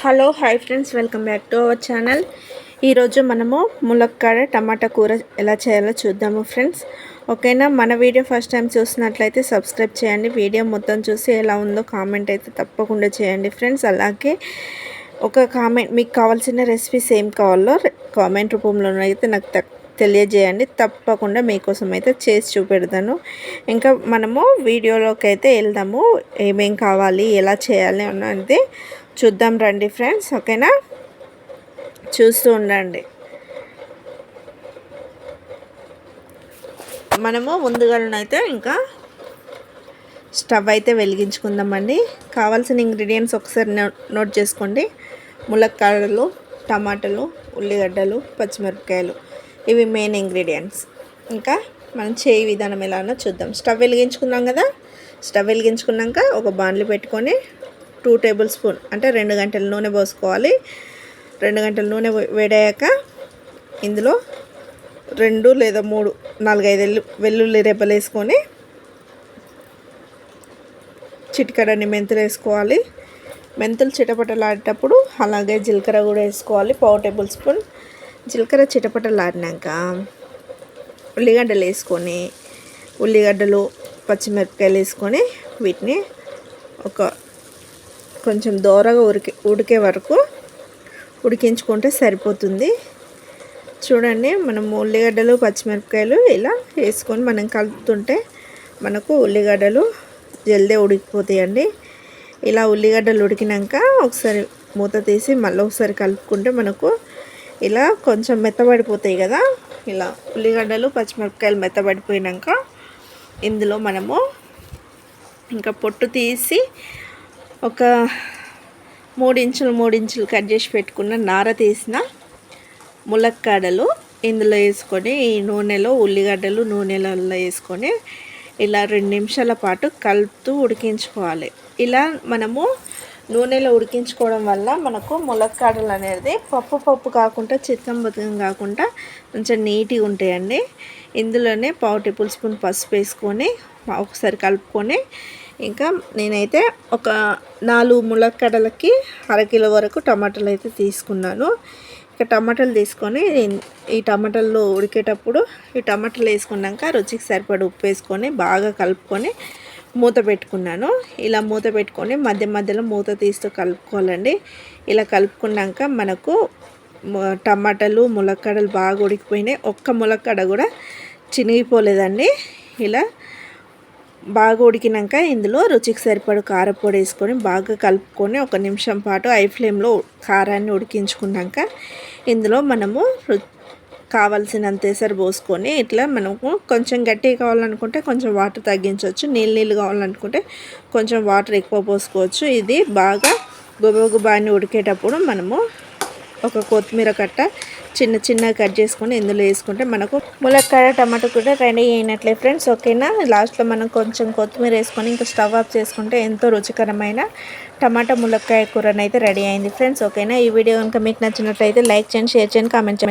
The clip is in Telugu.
Hello hi friends, welcome back to our channel. ఈరోజు మనము ములక్కాడ టమాటా కూర ఎలా చేయాలో చూద్దాము ఫ్రెండ్స్. ఓకేనా? మన వీడియో ఫస్ట్ టైం చూసినట్లయితే సబ్స్క్రైబ్ చేయండి. వీడియో మొత్తం చూసి ఎలా ఉందో కామెంట్ అయితే తప్పకుండా చేయండి ఫ్రెండ్స్. అలాగే ఒక కామెంట్, మీకు కావాల్సిన రెసిపీస్ ఏం కావాలో కామెంట్ రూపంలో అయితే నాకు తెలియజేయండి. తప్పకుండా మీకోసం అయితే చేసి చూపెడతాను. ఇంకా మనము వీడియోలోకి అయితే వెళ్దాము. ఏమేం కావాలి, ఎలా చేయాలి అన్నది చూద్దాం రండి ఫ్రెండ్స్. ఓకేనా? చూస్తూ ఉండండి. మనము ముందుగానైతే ఇంకా స్టవ్ అయితే వెలిగించుకుందామండి. కావాల్సిన ఇంగ్రీడియంట్స్ ఒకసారి నోట్ చేసుకోండి. ములక్కాడలు, టమాటాలు, ఉల్లిగడ్డలు, పచ్చిమిరపకాయలు, ఇవి మెయిన్ ఇంగ్రీడియంట్స్. ఇంకా మనం చేయి విధానం ఎలానో చూద్దాం. స్టవ్ వెలిగించుకున్నాం కదా. స్టవ్ వెలిగించుకున్నాక ఒక బాండ్లీ పెట్టుకొని 2 టేబుల్ స్పూన్ అంటే 2 గంటల నూనె పోసుకోవాలి. 2 గంటల నూనె వేడాక ఇందులో 2 లేదా 3, 4-5 వెల్లుల్లి రెబ్బలు వేసుకొని చిటికడని మెంతులు వేసుకోవాలి. మెంతులు చిటపటలాడేటప్పుడు అలాగే జీలకర్ర కూడా వేసుకోవాలి. 1/4 టేబుల్ స్పూన్ జీలకర్ర చిటపటలాడినాక ఉల్లిగడ్డలు వేసుకొని, ఉల్లిగడ్డలు పచ్చిమిరపకాయలు వేసుకొని వీటిని కొంచెం దోరగా ఉడికే వరకు ఉడికించుకుంటే సరిపోతుంది. చూడండి, మనం ఉల్లిగడ్డలు పచ్చిమిరపకాయలు ఇలా వేసుకొని మనం కలుపుతుంటే మనకు ఉల్లిగడ్డలు జల్దీ ఉడికిపోతాయండి. ఇలా ఉల్లిగడ్డలు ఉడికినాక ఒకసారి మూత తీసి మళ్ళీ ఒకసారి కలుపుకుంటే మనకు ఇలా కొంచెం మెత్తబడిపోతాయి కదా. ఇలా ఉల్లిగడ్డలు పచ్చిమిరపకాయలు మెత్తబడిపోయినాక ఇందులో మనము ఇంకా పొట్టు తీసి ఒక 3 ఇంచులు కట్ చేసి పెట్టుకున్న నార తీసిన ములక్కాడలు ఇందులో వేసుకొని ఈ నూనెలో, ఉల్లిగడ్డలు నూనెలలో వేసుకొని ఇలా 2 నిమిషాల పాటు కలుపుతూ ఉడికించుకోవాలి. ఇలా మనము నూనెలో ఉడికించుకోవడం వల్ల మనకు ములక్కాడలు అనేది పప్పు కాకుండా చిత్తం కాకుండా కొంచెం నీట్గా ఉంటాయండి. ఇందులోనే 1/4 టేబుల్ స్పూన్ పసుపు వేసుకొని ఒకసారి కలుపుకొని, ఇంకా నేనైతే ఒక 4 ములక్కాడలకి 1/2 కిలో వరకు టమాటాలు అయితే తీసుకున్నాను. ఇక టమాటాలు తీసుకొని ఈ టమాటాలు ఉడికేటప్పుడు ఈ టమాటాలు వేసుకున్నాక రుచికి సరిపడి ఉప్పు వేసుకొని బాగా కలుపుకొని మూత పెట్టుకున్నాను. ఇలా మూత పెట్టుకొని మధ్యలో మూత తీస్తూ కలుపుకోవాలండి. ఇలా కలుపుకున్నాక మనకు టమాటాలు ములక్కాడలు బాగా ఉడికిపోయినాయి. ఒక్క ములక్కాడ కూడా చినిగిపోలేదండి. ఇలా బాగా ఉడికినాక ఇందులో రుచికి సరిపడు కారపొడి వేసుకొని బాగా కలుపుకొని 1 నిమిషం పాటు హై ఫ్లేమ్లో కారాన్ని ఉడికించుకున్నాక ఇందులో మనము కావాల్సినంత ఎసరు పోసుకొని, ఇట్లా మనము కొంచెం గట్టిగా కావాలనుకుంటే కొంచెం వాటర్ తగ్గించవచ్చు, నీళ్ళు కావాలనుకుంటే కొంచెం వాటర్ ఎక్కువ పోసుకోవచ్చు. ఇది బాగా గుబగుబాని ఉడికేటప్పుడు మనము ఒక కొత్తిమీర కట్ట చిన్నగా కట్ చేసుకొని ఇందులో వేసుకుంటే మనకు ములక్కాడ టమాటో కూడా రెడీ అయినట్లే ఫ్రెండ్స్. ఓకేనా? లాస్ట్లో మనం కొంచెం కొత్తిమీర వేసుకొని ఇంకా స్టవ్ ఆఫ్ చేసుకుంటే ఎంతో రుచికరమైన టమాటా ములక్కాయ కూరనైతే రెడీ అయింది ఫ్రెండ్స్. ఓకేనా? ఈ వీడియో కనుక మీకు నచ్చినట్లయితే లైక్ చేయండి, షేర్ చేయండి, కామెంట్ చేయండి.